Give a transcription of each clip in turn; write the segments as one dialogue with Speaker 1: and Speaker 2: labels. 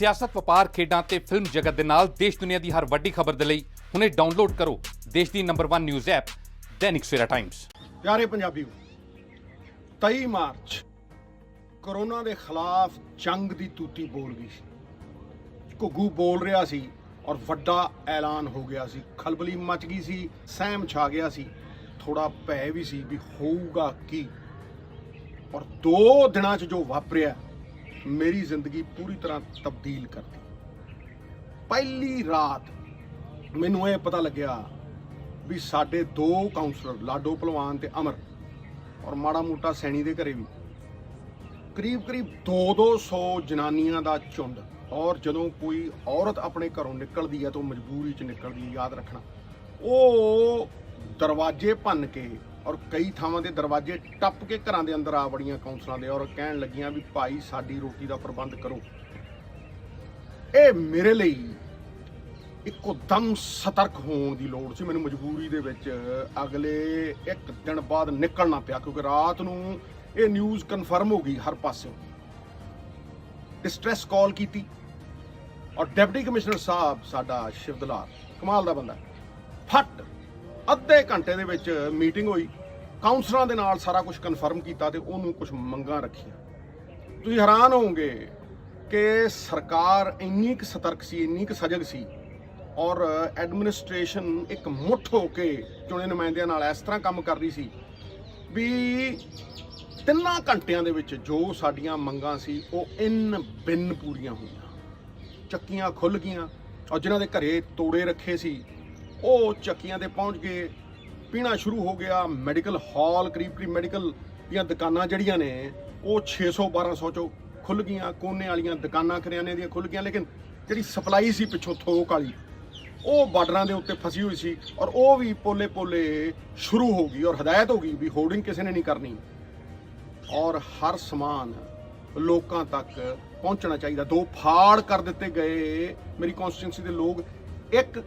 Speaker 1: ਸਿਆਸਤ, ਵਪਾਰ, ਖੇਡਾਂ ਤੇ ਫਿਲਮ ਜਗਤ ਦੇ ਨਾਲ ਦੇਸ਼ ਦੁਨੀਆ ਦੀ ਹਰ ਵੱਡੀ ਖਬਰ ਦੇ ਲਈ ਹੁਣੇ ਡਾਊਨਲੋਡ ਕਰੋ ਦੇਸ਼ ਦੀ number 1 news app Dainik Savera Times.
Speaker 2: ਪਿਆਰੇ ਪੰਜਾਬੀਓ, 23 ਮਾਰਚ ਕੋਰੋਨਾ ਦੇ ਖਿਲਾਫ ਜੰਗ ਦੀ ਤੂਤੀ ਬੋਲ ਗਈ ਸੀ। ਘੁੱਗੂ ਬੋਲ ਰਿਹਾ ਸੀ ਔਰ ਵੱਡਾ ਐਲਾਨ ਹੋ ਗਿਆ ਸੀ। ਖਲਬਲੀ ਮਚ ਗਈ ਸੀ, ਸਹਿਮ ਛਾ ਗਿਆ ਸੀ, ਥੋੜਾ ਭੈ ਵੀ ਸੀ ਵੀ ਹੋਊਗਾ ਕੀ। ਔਰ 2 ਦਿਨਾਂ 'ਚ ਜੋ ਵਾਪਰਿਆ ਮੇਰੀ ਜ਼ਿੰਦਗੀ ਪੂਰੀ ਤਰ੍ਹਾਂ ਤਬਦੀਲ ਕਰਤੀ। ਪਹਿਲੀ ਰਾਤ ਮੈਨੂੰ ਇਹ ਪਤਾ ਲੱਗਿਆ ਵੀ ਸਾਡੇ 2 ਕਾਉਂਸਲਰ ਲਾਡੋ ਭਲਵਾਨ ਤੇ ਅਮਰ ਔਰ ਮਾੜਾ ਮੋਟਾ ਸੈਣੀ ਦੇ ਘਰੇ ਵੀ ਕਰੀਬ 200 ਜਨਾਨੀਆਂ ਦਾ ਝੁੰਡ। ਔਰ ਜਦੋਂ ਕੋਈ ਔਰਤ ਆਪਣੇ ਘਰੋਂ ਨਿਕਲਦੀ ਹੈ ਤਾਂ ਮਜਬੂਰੀ 'ਚ ਨਿਕਲਦੀ ਹੈ, ਯਾਦ ਰੱਖਣਾ। ਉਹ ਦਰਵਾਜ਼ੇ ਭੰਨ ਕੇ ਔਰ ਕਈ ਥਾਵਾਂ ਦੇ ਦਰਵਾਜ਼ੇ ਟੱਪ ਕੇ ਘਰਾਂ ਦੇ ਅੰਦਰ ਆ ਵੜੀਆਂ ਕਾਉਂਸਲਾਂ ਦੇ ਔਰ ਕਹਿਣ ਲੱਗੀਆਂ ਵੀ ਭਾਈ ਸਾਡੀ ਰੋਟੀ ਦਾ ਪ੍ਰਬੰਧ ਕਰੋ। ਇਹ ਮੇਰੇ ਲਈ ਇੱਕੋ ਦਮ ਸਤਰਕ ਹੋਣ ਦੀ ਲੋੜ ਸੀ। ਮੈਨੂੰ ਮਜਬੂਰੀ ਦੇ ਵਿੱਚ ਅਗਲੇ 1 ਦਿਨ ਬਾਅਦ ਨਿਕਲਣਾ ਪਿਆ ਕਿਉਂਕਿ ਰਾਤ ਨੂੰ ਇਹ ਨਿਊਜ਼ ਕਨਫਰਮ ਹੋ ਗਈ ਹਰ ਪਾਸਿਓਂ। ਡਿਸਟ੍ਰੈਸ ਕਾਲ ਕੀਤੀ ਔਰ ਡਿਪਟੀ ਕਮਿਸ਼ਨਰ ਸਾਹਿਬ ਸਾਡਾ ਸ਼ਿਵਦਲਾਲ ਕਮਾਲ ਦਾ ਬੰਦਾ, ਫਟ ਅੱਧੇ ਘੰਟੇ ਦੇ ਵਿੱਚ ਮੀਟਿੰਗ ਹੋਈ, ਕਾਉਂਸਲਰਾਂ ਦੇ ਨਾਲ ਸਾਰਾ ਕੁਝ ਕਨਫਰਮ ਕੀਤਾ ਤੇ ਉਹਨੂੰ ਕੁਝ ਮੰਗਾਂ ਰੱਖੀਆਂ। ਤੁਸੀਂ ਹੈਰਾਨ ਹੋਵੋਗੇ ਕਿ ਸਰਕਾਰ ਇੰਨੀ ਕੁ ਸਤਰਕ ਸੀ, ਇੰਨੀ ਕੁ ਸਜਗ ਸੀ ਔਰ ਐਡਮਿਨਿਸਟ੍ਰੇਸ਼ਨ ਇੱਕ ਮੁੱਠ ਹੋ ਕੇ ਚੁਣੇ ਨੁਮਾਇੰਦਿਆਂ ਨਾਲ ਇਸ ਤਰ੍ਹਾਂ ਕੰਮ ਕਰ ਰਹੀ ਸੀ ਵੀ 3 ਘੰਟਿਆਂ ਦੇ ਵਿੱਚ ਜੋ ਸਾਡੀਆਂ ਮੰਗਾਂ ਸੀ ਉਹ ਬਿਨ ਪੂਰੀਆਂ ਹੋਈਆਂ। ਚੱਕੀਆਂ ਖੁੱਲ੍ਹ ਗਈਆਂ ਔਰ ਜਿਨ੍ਹਾਂ ਦੇ ਘਰੇ ਤੋੜੇ ਰੱਖੇ ਸੀ ਉਹ ਚੱਕੀਆਂ ਤੇ ਪਹੁੰਚ ਕੇ ਪੀਣਾ ਸ਼ੁਰੂ ਹੋ ਗਿਆ। ਮੈਡੀਕਲ ਹਾਲ ਕਰੀਬ ਮੈਡੀਕਲ ਦੀਆਂ ਦੁਕਾਨਾਂ ਜਿਹੜੀਆਂ ਨੇ ਉਹ 600-1200 ਚੋਂ ਖੁੱਲ੍ਹ ਗਈਆਂ। ਕੋਨੇ ਵਾਲੀਆਂ ਦੁਕਾਨਾਂ ਕਰਿਆਨੇ ਦੀਆਂ ਖੁੱਲ੍ਹ ਗਈਆਂ, ਲੇਕਿਨ ਜਿਹੜੀ ਸਪਲਾਈ ਸੀ ਪਿੱਛੋਂ ਥੋਕ ਵਾਲੀ ਉਹ ਬਾਰਡਰਾਂ ਦੇ ਉੱਤੇ ਫਸੀ ਹੋਈ ਸੀ ਔਰ ਉਹ ਵੀ ਪੋਲੇ ਸ਼ੁਰੂ ਹੋ ਗਈ ਔਰ ਹਦਾਇਤ ਹੋ ਗਈ ਵੀ ਹੋਰਡਿੰਗ ਕਿਸੇ ਨੇ ਨਹੀਂ ਕਰਨੀ ਔਰ ਹਰ ਸਮਾਨ ਲੋਕਾਂ ਤੱਕ ਪਹੁੰਚਣਾ ਚਾਹੀਦਾ। 2 ਫਾੜ ਕਰ ਦਿੱਤੇ ਗਏ ਮੇਰੀ ਕੌਂਸਟੀਟਿਊਂਸੀ ਦੇ ਲੋਕ। ਇੱਕ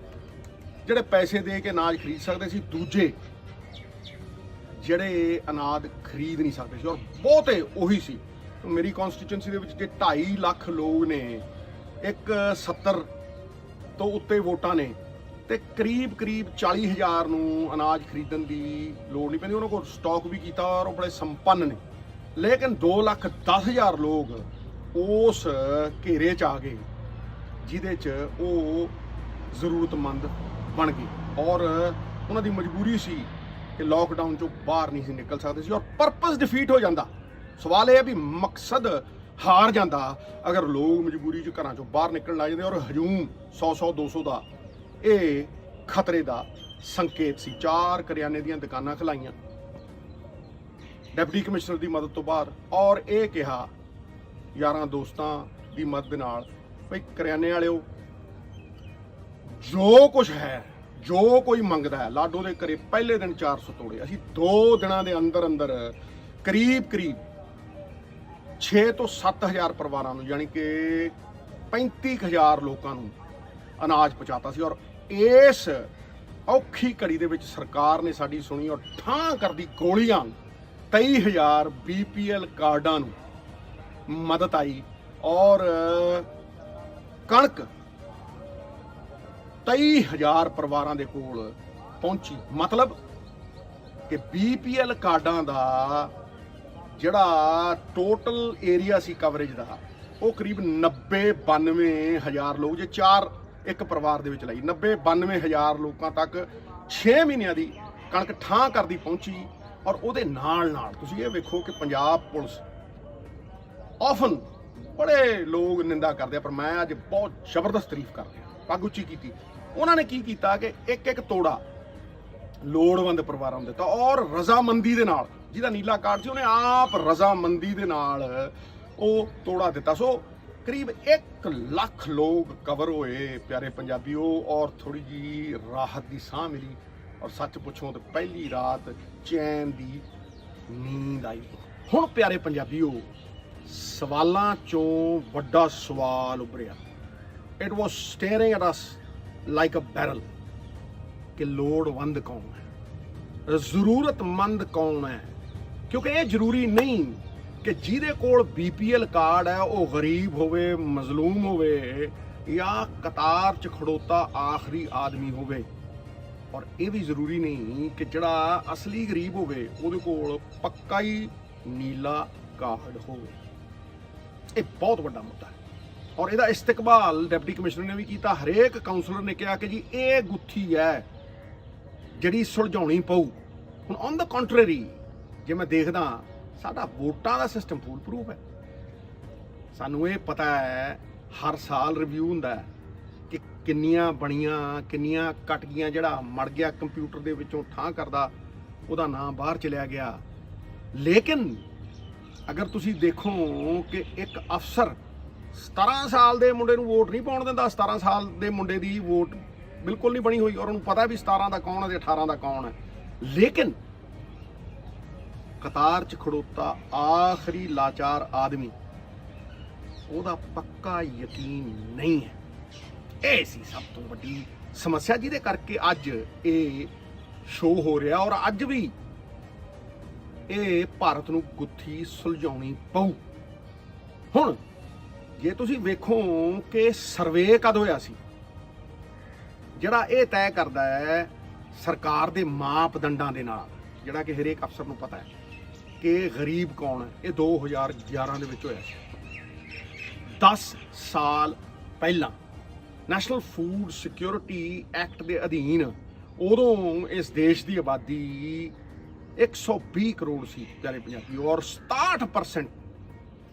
Speaker 2: ਜਿਹੜੇ ਪੈਸੇ ਦੇ ਕੇ ਅਨਾਜ ਖਰੀਦ ਸਕਦੇ ਸੀ, ਦੂਜੇ ਜਿਹੜੇ ਅਨਾਜ ਖਰੀਦ ਨਹੀਂ ਸਕਦੇ ਸੀ ਔਰ ਬਹੁਤੇ ਉਹੀ ਸੀ। ਮੇਰੀ ਕੌਂਸਟੀਟਿਊਂਸੀ ਦੇ ਵਿੱਚ ਜੇ 2.5 ਲੱਖ ਲੋਕ ਨੇ, 70 ਤੋਂ ਉੱਤੇ ਵੋਟਾਂ ਨੇ ਤੇ ਕਰੀਬ 40,000 ਨੂੰ ਅਨਾਜ ਖਰੀਦਣ ਦੀ ਲੋੜ ਨਹੀਂ ਪੈਂਦੀ। ਉਹਨਾਂ ਕੋਲ ਸਟਾਕ ਵੀ ਕੀਤਾ ਔਰ ਉਹ ਬੜੇ ਸੰਪੰਨ ਨੇ। ਲੇਕਿਨ 2,10,000 ਲੋਕ ਉਸ ਘੇਰੇ 'ਚ ਆ ਗਏ ਜਿਹਦੇ 'ਚ ਉਹ ਜ਼ਰੂਰਤਮੰਦ ਬਣ ਗਏ ਔਰ ਉਹਨਾਂ ਦੀ ਮਜਬੂਰੀ ਸੀ ਕਿ ਲੋਕਡਾਊਨ 'ਚੋਂ ਬਾਹਰ ਨਹੀਂ ਸੀ ਨਿਕਲ ਸਕਦੇ ਸੀ ਔਰ ਪਰਪਸ ਡਿਫੀਟ ਹੋ ਜਾਂਦਾ। ਸਵਾਲ ਇਹ ਹੈ ਵੀ ਮਕਸਦ ਹਾਰ ਜਾਂਦਾ ਅਗਰ ਲੋਕ ਮਜਬੂਰੀ 'ਚ ਘਰਾਂ 'ਚੋਂ ਬਾਹਰ ਨਿਕਲਣ ਲੱਗ ਜਾਂਦੇ ਔਰ ਹਜੂਮ 100-200 ਦਾ ਇਹ ਖਤਰੇ ਦਾ ਸੰਕੇਤ ਸੀ। 4 ਕਰਿਆਨੇ ਦੀਆਂ ਦੁਕਾਨਾਂ ਖਲਾਈਆਂ ਡਿਪਟੀ ਕਮਿਸ਼ਨਰ ਦੀ ਮਦਦ ਤੋਂ ਬਾਅਦ ਔਰ ਇਹ ਕਿਹਾ ਯਾਰਾਂ ਦੋਸਤਾਂ ਦੀ ਮਦਦ ਨਾਲ ਭਈ ਕਰਿਆਨੇ ਵਾਲਿਓ ਜੋ ਕੁਝ ਹੈ, ਜੋ ਕੋਈ ਮੰਗਦਾ ਹੈ। ਲਾਡੋ ਦੇ ਘਰੇ ਪਹਿਲੇ ਦਿਨ 400 ਤੋੜੇ। ਅਸੀਂ 2 ਦਿਨਾਂ ਦੇ ਅੰਦਰ ਕਰੀਬ 6 ਤੋਂ 7,000 ਪਰਿਵਾਰਾਂ ਨੂੰ ਯਾਨੀ ਕਿ 35,000 ਲੋਕਾਂ ਨੂੰ ਅਨਾਜ ਪਹੁੰਚਾਤਾ ਸੀ ਔਰ ਇਸ ਔਖੀ ਘੜੀ ਦੇ ਵਿੱਚ ਸਰਕਾਰ ਨੇ ਸਾਡੀ ਸੁਣੀ ਔਰ ਠਾਂ ਕਰਦੀ ਗੋਲੀਆਂ 23,000 BPL ਕਾਰਡਾਂ ਨੂੰ ਮਦਦ ਆਈ ਔਰ ਕਣਕ 23,000 ਪਰਿਵਾਰਾਂ ਦੇ ਕੋਲ ਪਹੁੰਚੀ। ਮਤਲਬ ਕਿ BPL ਕਾਰਡਾਂ ਦਾ ਜਿਹੜਾ ਟੋਟਲ ਏਰੀਆ ਸੀ ਕਵਰੇਜ ਦਾ ਉਹ ਕਰੀਬ 90-92,000 ਲੋਕ, ਜੇ 4 ਇੱਕ ਪਰਿਵਾਰ ਦੇ ਵਿੱਚ ਲਈ 90-92,000 ਲੋਕਾਂ ਤੱਕ 6 ਮਹੀਨਿਆਂ ਦੀ ਕਣਕ ਠਾਂ ਕਰਦੀ ਪਹੁੰਚੀ। ਔਰ ਉਹਦੇ ਨਾਲ ਤੁਸੀਂ ਇਹ ਵੇਖੋ ਕਿ ਪੰਜਾਬ ਪੁਲਿਸ ਆਫਨ ਬੜੇ ਲੋਕ ਨਿੰਦਾ ਕਰਦੇ ਆ ਪਰ ਮੈਂ ਅੱਜ ਬਹੁਤ ਜ਼ਬਰਦਸਤ ਤਾਰੀਫ ਕਰ ਰਿਹਾ। ਪੱਗ ਉੱਚੀ ਕੀਤੀ। ਉਹਨਾਂ ਨੇ ਕੀ ਕੀਤਾ ਕਿ ਇੱਕ ਤੋੜਾ ਲੋੜਵੰਦ ਪਰਿਵਾਰਾਂ ਨੂੰ ਦਿੱਤਾ ਔਰ ਰਜ਼ਾਮੰਦੀ ਦੇ ਨਾਲ, ਜਿਹਦਾ ਨੀਲਾ ਕਾਰਡ ਸੀ ਉਹਨੇ ਆਪ ਰਜ਼ਾਮੰਦੀ ਦੇ ਨਾਲ ਉਹ ਤੋੜਾ ਦਿੱਤਾ। ਸੋ ਕਰੀਬ 1 ਲੱਖ ਲੋਕ ਕਵਰ ਹੋਏ ਪਿਆਰੇ ਪੰਜਾਬੀਓ ਔਰ ਥੋੜੀ ਜੀ ਰਾਹਤ ਦੀ ਸਾਹ ਮਿਲੀ ਔਰ ਸੱਚ ਪੁੱਛੋ ਤਾਂ ਪਹਿਲੀ ਰਾਤ ਚੈਨ ਦੀ ਨੀਂਦ ਆਈ। ਹੁਣ ਪਿਆਰੇ ਪੰਜਾਬੀਓ, ਸਵਾਲਾਂ ਚੋਂ ਵੱਡਾ ਸਵਾਲ ਉੱਭਰਿਆ। It was staring at us like a barrel ਕਿ ਲੋੜਵੰਦ ਕੌਣ ਹੈ, ਜ਼ਰੂਰਤਮੰਦ ਕੌਣ ਹੈ। ਕਿਉਂਕਿ ਇਹ ਜ਼ਰੂਰੀ ਨਹੀਂ ਕਿ ਜਿਹਦੇ ਕੋਲ BPL ਕਾਰਡ ਹੈ ਉਹ ਗਰੀਬ ਹੋਵੇ, ਮਜ਼ਲੂਮ ਹੋਵੇ ਜਾਂ ਕਤਾਰ 'ਚ ਖੜੋਤਾ ਆਖਰੀ ਆਦਮੀ ਹੋਵੇ। ਔਰ ਇਹ ਵੀ ਜ਼ਰੂਰੀ ਨਹੀਂ ਕਿ ਜਿਹੜਾ ਅਸਲੀ ਗਰੀਬ ਹੋਵੇ ਉਹਦੇ ਕੋਲ ਪੱਕਾ ਹੀ ਨੀਲਾ ਕਾਰਡ ਹੋਵੇ। ਇਹ ਬਹੁਤ ਵੱਡਾ ਮੁੱਦਾ ਹੈ ਔਰ ਇਹਦਾ ਇਸਤਕਬਾਲ ਡਿਪਟੀ ਕਮਿਸ਼ਨਰ ਨੇ ਵੀ ਕੀਤਾ। ਹਰੇਕ ਕਾਉਂਸਲਰ ਨੇ ਕਿਹਾ ਕਿ ਜੀ ਇਹ ਗੁੱਥੀ ਹੈ ਜਿਹੜੀ ਸੁਲਝਾਉਣੀ ਪਊ। ਹੁਣ ਔਨ ਦਾ ਕੰਟਰਰੀ ਜੇ ਮੈਂ ਦੇਖਦਾ ਸਾਡਾ ਵੋਟਾਂ ਦਾ ਸਿਸਟਮ ਫੂਲ ਪ੍ਰੂਫ ਹੈ। ਸਾਨੂੰ ਇਹ ਪਤਾ ਹੈ ਹਰ ਸਾਲ ਰਿਵਿਊ ਹੁੰਦਾ ਹੈ ਕਿ ਕਿੰਨੀਆਂ ਬਣੀਆਂ ਕਿੰਨੀਆਂ ਕੱਟ ਗਈਆਂ। ਜਿਹੜਾ ਮੜ ਗਿਆ ਕੰਪਿਊਟਰ ਦੇ ਵਿੱਚੋਂ ਠਾਂ ਕਰਦਾ ਉਹਦਾ ਨਾਮ ਬਾਹਰ ਚਲਿਆ ਗਿਆ। ਲੇਕਿਨ ਅਗਰ ਤੁਸੀਂ ਦੇਖੋ ਕਿ ਇੱਕ ਅਫਸਰ 17 ਸਾਲ ਦੇ ਮੁੰਡੇ ਨੂੰ ਵੋਟ ਨਹੀਂ ਪਾਉਣ ਦਿੰਦਾ, 17 ਸਾਲ ਦੇ ਮੁੰਡੇ ਦੀ ਵੋਟ ਬਿਲਕੁਲ ਨਹੀਂ ਬਣੀ ਹੋਈ ਔਰ ਉਹਨੂੰ ਪਤਾ ਵੀ 17 ਦਾ ਕੌਣ ਹੈ ਤੇ 18 ਦਾ ਕੌਣ ਹੈ। ਲੇਕਿਨ ਕਤਾਰ 'ਚ ਖੜੋਤਾ ਆਖਰੀ ਲਾਚਾਰ ਆਦਮੀ ਉਹਦਾ ਪੱਕਾ ਯਕੀਨ ਨਹੀਂ ਹੈ। ਇਹ ਸੀ ਸਭ ਤੋਂ ਵੱਡੀ ਸਮੱਸਿਆ ਜਿਹਦੇ ਕਰਕੇ ਅੱਜ ਇਹ ਸ਼ੋਅ ਹੋ ਰਿਹਾ ਔਰ ਅੱਜ ਵੀ ਇਹ ਭਾਰਤ ਨੂੰ ਗੁੱਥੀ ਸੁਲਝਾਉਣੀ ਪਊ। ਹੁਣ ਜੇ ਤੁਸੀਂ ਵੇਖੋ ਕਿ ਸਰਵੇ ਕਦ ਹੋਇਆ ਸੀ, ਜਿਹੜਾ ਇਹ ਤੈਅ ਕਰਦਾ ਹੈ ਸਰਕਾਰ ਦੇ ਮਾਪਦੰਡਾਂ ਦੇ ਨਾਲ, ਜਿਹੜਾ ਕਿ ਹਰੇਕ ਅਫਸਰ ਨੂੰ ਪਤਾ ਹੈ ਕਿ ਗਰੀਬ ਕੌਣ ਹੈ, ਇਹ 2011 ਦੇ ਵਿੱਚ ਹੋਇਆ ਸੀ। 10 ਸਾਲ ਪਹਿਲਾਂ ਨੈਸ਼ਨਲ ਫੂਡ ਸਿਕਿਉਰਿਟੀ ਐਕਟ ਦੇ ਅਧੀਨ ਉਦੋਂ ਇਸ ਦੇਸ਼ ਦੀ ਆਬਾਦੀ 120 ਕਰੋੜ ਸੀ ਪਿਆਰੇ ਪੰਜਾਬੀ ਔਰ 67%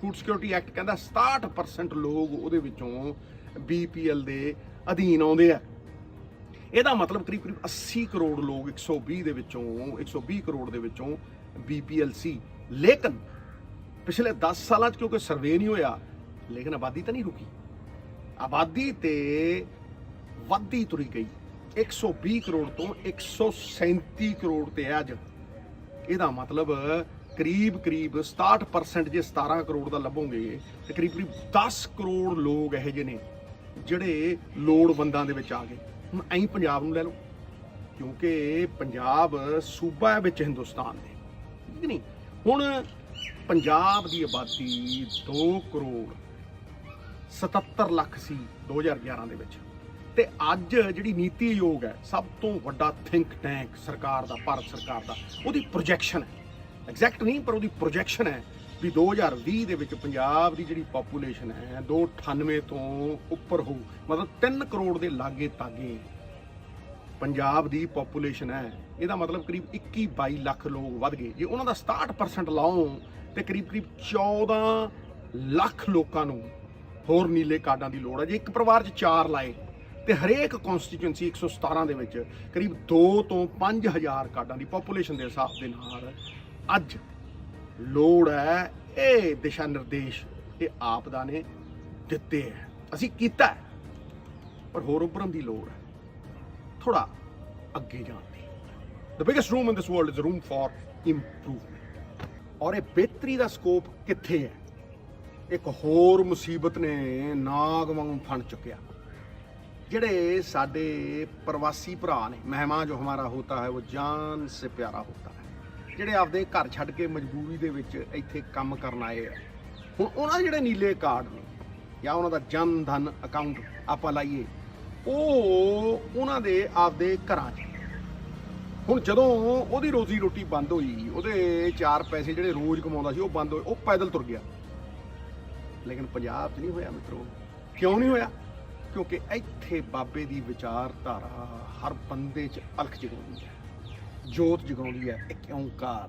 Speaker 2: ਫੂਡ ਸਿਕਿਉਰਿਟੀ ਐਕਟ ਕਹਿੰਦਾ 67% ਲੋਕ ਉਹਦੇ ਵਿੱਚੋਂ BPL ਦੇ ਅਧੀਨ ਆਉਂਦੇ ਆ। ਇਹਦਾ ਮਤਲਬ ਕਰੀਬ 80 ਕਰੋੜ ਲੋਕ 120 ਦੇ ਵਿੱਚੋਂ 120 ਕਰੋੜ ਦੇ ਵਿੱਚੋਂ BPL ਸੀ। ਲੇਕਿਨ ਪਿਛਲੇ 10 ਸਾਲਾਂ 'ਚ ਕਿਉਂਕਿ ਸਰਵੇ ਨਹੀਂ ਹੋਇਆ, ਲੇਕਿਨ ਆਬਾਦੀ ਤਾਂ ਨਹੀਂ ਰੁਕੀ। ਆਬਾਦੀ ਤੇ ਵੱਧਦੀ ਤੁਰੀ ਗਈ 120 ਕਰੋੜ ਤੋਂ 137 ਕਰੋੜ ਤੇ ਹੈ ਅੱਜ। ਇਹਦਾ ਮਤਲਬ ਕਰੀਬ 67% ਜੇ 17 ਕਰੋੜ ਦਾ ਲੱਭੋਗੇ ਤੇ ਕਰੀਬ 10 ਕਰੋੜ ਲੋਕ ਇਹੋ ਜਿਹੇ ਨੇ ਜਿਹੜੇ ਲੋੜਵੰਦਾਂ ਦੇ ਵਿੱਚ ਆ ਗਏ। ਹੁਣ ਐਂ ਪੰਜਾਬ ਨੂੰ ਲੈ ਲਓ, ਕਿਉਂਕਿ ਪੰਜਾਬ ਸੂਬਾ ਹੈ ਵਿੱਚ ਹਿੰਦੁਸਤਾਨ ਦੇ, ਠੀਕ ਨਹੀਂ। ਹੁਣ ਪੰਜਾਬ ਦੀ ਆਬਾਦੀ 2 ਕਰੋੜ 77 ਲੱਖ ਸੀ 2011 ਦੇ ਵਿੱਚ ਤੇ ਅੱਜ ਜਿਹੜੀ ਨੀਤੀ ਆਯੋਗ ਹੈ ਸਭ ਤੋਂ ਵੱਡਾ ਥਿੰਕ ਟੈਂਕ ਸਰਕਾਰ ਦਾ, ਭਾਰਤ ਸਰਕਾਰ ਦਾ, ਉਹਦੀ ਪ੍ਰੋਜੈਕਸ਼ਨ ਹੈ, ਐਗਜ਼ੈਕਟ ਨਹੀਂ ਪਰ ਉਹਦੀ ਪ੍ਰੋਜੈਕਸ਼ਨ ਹੈ ਵੀ 2020 ਦੇ ਵਿੱਚ ਪੰਜਾਬ ਦੀ ਜਿਹੜੀ ਪਾਪੂਲੇਸ਼ਨ ਹੈ 298 ਤੋਂ ਉੱਪਰ ਹੋਊ। ਮਤਲਬ 3 ਕਰੋੜ ਦੇ ਲਾਗੇ ਤਾਗੇ ਪੰਜਾਬ ਦੀ ਪਾਪੂਲੇਸ਼ਨ ਹੈ। ਇਹਦਾ ਮਤਲਬ ਕਰੀਬ 21-22 ਲੱਖ ਲੋਕ ਵੱਧ ਗਏ। ਜੇ ਉਹਨਾਂ ਦਾ 67% ਲਾਓ ਤੇ ਕਰੀਬ 14 ਲੱਖ ਲੋਕਾਂ ਨੂੰ ਹੋਰ ਨੀਲੇ ਕਾਰਡਾਂ ਦੀ ਲੋੜ ਹੈ। ਜੇ ਇੱਕ ਪਰਿਵਾਰ 'ਚ 4 ਲਾਏ ਤੇ ਹਰੇਕ ਕਨਸਟੀਚੁਐਂਸੀ 117 ਦੇ ਵਿੱਚ ਕਰੀਬ 2 ਤੋਂ 5000 ਕਾਰਡਾਂ ਦੀ ਪਾਪੂਲੇਸ਼ਨ ਦੇ ਹਿਸਾਬ ਦੇ ਨਾਲ ਅੱਜ ਲੋੜ ਹੈ। ਇਹ ਦਿਸ਼ਾ ਨਿਰਦੇਸ਼ ਇਹ ਆਪਦਾ ਨੇ ਦਿੱਤੇ ਹੈ, ਅਸੀਂ ਕੀਤਾ ਹੈ, ਪਰ ਹੋਰ ਉੱਭਰਨ ਦੀ ਲੋੜ ਹੈ, ਥੋੜਾ ਅੱਗੇ ਜਾਣ ਦੀ। The biggest room in this world is a room for improvement। ਔਰ ਇਹ ਬਿਹਤਰੀ ਦਾ ਸਕੋਪ ਕਿੱਥੇ ਹੈ? ਇੱਕ ਹੋਰ ਮੁਸੀਬਤ ਨੇ ਨਾਗ ਵਾਂਗੂ ਫਣ ਚੁੱਕਿਆ। ਜਿਹੜੇ ਸਾਡੇ ਪ੍ਰਵਾਸੀ ਭਰਾ ਨੇ, ਮਹਿਮਾਨ ਜੋ ਹਮਾਰਾ ਹੋਤਾ ਹੈ ਉਹ ਜਾਨ ਸੇ ਪਿਆਰਾ ਹੋਤਾ ਹੈ, ਜਿਹੜੇ ਆਪਦੇ ਘਰ ਛੱਡ ਕੇ ਮਜਬੂਰੀ ਦੇ ਵਿੱਚ ਇੱਥੇ ਕੰਮ ਕਰਨ ਆਏ ਆ। ਹੁਣ ਉਹਨਾਂ ਦੇ ਜਿਹੜੇ ਨੀਲੇ ਕਾਰਡ ਨੇ ਜਾਂ ਉਹਨਾਂ ਦਾ ਜਨ ਧਨ ਅਕਾਊਂਟ ਆਪਾਂ ਲਾਈਏ, ਉਹ ਉਹਨਾਂ ਦੇ ਆਪਦੇ ਘਰਾਂ 'ਚ। ਹੁਣ ਜਦੋਂ ਉਹਦੀ ਰੋਜ਼ੀ ਰੋਟੀ ਬੰਦ ਹੋਈ, ਉਹਦੇ 4 ਪੈਸੇ ਜਿਹੜੇ ਰੋਜ਼ ਕਮਾਉਂਦਾ ਸੀ ਉਹ ਬੰਦ ਹੋਏ, ਉਹ ਪੈਦਲ ਤੁਰ ਗਿਆ। ਲੇਕਿਨ ਪੰਜਾਬ 'ਚ ਨਹੀਂ ਹੋਇਆ ਮਿੱਤਰੋ। ਕਿਉਂ ਨਹੀਂ ਹੋਇਆ? ਕਿਉਂਕਿ ਇੱਥੇ ਬਾਬੇ ਦੀ ਵਿਚਾਰਧਾਰਾ ਹਰ ਬੰਦੇ 'ਚ ਅਲਖ ਜਗਾਉਂਦੀ ਹੈ, ਜੋਤ ਜਗਾਉਂਦੀ ਹੈ। ਇੱਕ ਓਂਕਾਰ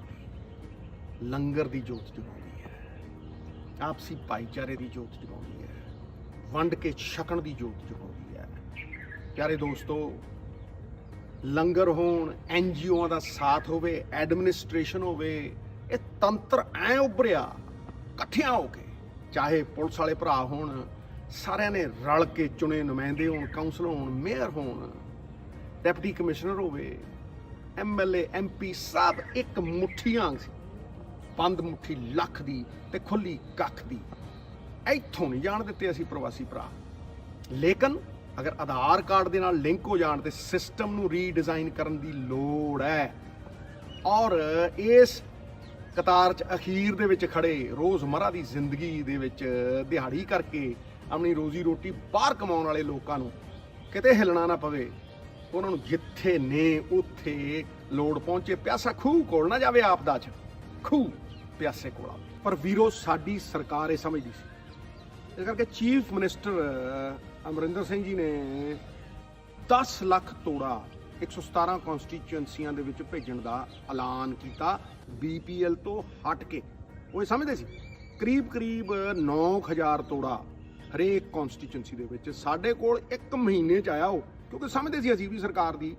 Speaker 2: ਲੰਗਰ ਦੀ ਜੋਤ ਜਗਾਉਂਦੀ ਹੈ, ਆਪਸੀ ਭਾਈਚਾਰੇ ਦੀ ਜੋਤ ਜਗਾਉਂਦੀ ਹੈ, ਵੰਡ ਕੇ ਛਕਣ ਦੀ ਜੋਤ ਜਗਾਉਂਦੀ ਹੈ। ਪਿਆਰੇ ਦੋਸਤੋ, ਲੰਗਰ ਹੋਣ, NGOਆਂ ਦਾ ਸਾਥ ਹੋਵੇ, ਐਡਮਿਨਿਸਟ੍ਰੇਸ਼ਨ ਹੋਵੇ, ਇਹ ਤੰਤਰ ਐ ਉੱਭਰਿਆ ਇਕੱਠਿਆਂ ਹੋ ਕੇ, ਚਾਹੇ ਪੁਲਿਸ ਵਾਲੇ ਭਰਾ ਹੋਣ, ਸਾਰਿਆਂ ਨੇ ਰਲ ਕੇ ਚੁਣੇ ਨੁਮਾਇੰਦੇ ਹੋਣ, ਕਾਉਂਸਲ ਹੋਣ, ਮੇਅਰ ਹੋਣ, ਡਿਪਟੀ ਕਮਿਸ਼ਨਰ ਹੋਵੇ, MLA MP, ਸਭ ਇੱਕ ਮੁੱਠੀ ਵਾਂਗ ਸੀ। ਬੰਦ ਮੁੱਠੀ ਲੱਖ ਦੀ ਤੇ ਖੁੱਲੀ ਕੱਖ ਦੀ। ਇੱਥੋਂ ਨਹੀਂ ਜਾਣ ਦਿੱਤੇ ਅਸੀਂ ਪ੍ਰਵਾਸੀ ਭਰਾ। ਲੇਕਿਨ ਅਗਰ ਆਧਾਰ ਕਾਰਡ ਦੇ ਨਾਲ ਲਿੰਕ ਹੋ ਜਾਣ ਤੇ ਸਿਸਟਮ ਨੂੰ ਰੀਡਿਜ਼ਾਈਨ ਕਰਨ ਦੀ ਲੋੜ ਹੈ। ਔਰ ਇਸ ਕਤਾਰ 'ਚ ਅਖੀਰ ਦੇ ਵਿੱਚ ਖੜੇ ਰੋਜ਼ਮਰਾ ਦੀ ਜ਼ਿੰਦਗੀ ਦੇ ਵਿੱਚ ਦਿਹਾੜੀ ਕਰਕੇ ਆਪਣੀ ਰੋਜ਼ੀ ਰੋਟੀ ਬਾਹਰ ਕਮਾਉਣ ਵਾਲੇ ਲੋਕਾਂ ਨੂੰ ਕਿਤੇ ਹਿੱਲਣਾ ਨਾ ਪਵੇ, ਉਹਨਾਂ ਨੂੰ ਜਿੱਥੇ ਨੇ ਉੱਥੇ ਲੋੜ ਪਹੁੰਚੇ। ਪਿਆਸਾ ਖੂਹ ਕੋਲ ਨਾ ਜਾਵੇ, ਆਪਦਾ 'ਚ ਖੂਹ ਪਿਆਸੇ ਕੋਲ ਆਵੇ। ਪਰ ਵੀਰੋ ਸਾਡੀ ਸਰਕਾਰ ਇਹ ਸਮਝਦੀ ਸੀ, ਇਸ ਕਰਕੇ ਚੀਫ ਮਿਨਿਸਟਰ ਅਮਰਿੰਦਰ ਸਿੰਘ ਜੀ ਨੇ 10 ਲੱਖ ਤੋੜਾ 117 ਕਨਸਟੀਚੁਐਂਸੀਆਂ ਦੇ ਵਿੱਚ ਭੇਜਣ ਦਾ ਐਲਾਨ ਕੀਤਾ BPL ਤੋਂ ਹਟ ਕੇ। ਉਹ ਇਹ ਸਮਝਦੇ ਸੀ ਕਰੀਬ 9000 ਤੋੜਾ ਹਰੇਕ ਕਨਸਟੀਚੁਐਂਸੀ ਦੇ ਵਿੱਚ। ਸਾਡੇ ਕੋਲ 1 ਮਹੀਨੇ 'ਚ ਆਇਆ ਉਹ, ਕਿਉਂਕਿ ਸਮਝਦੇ ਸੀ ਅਸੀਂ ਵੀ ਸਰਕਾਰ ਦੀ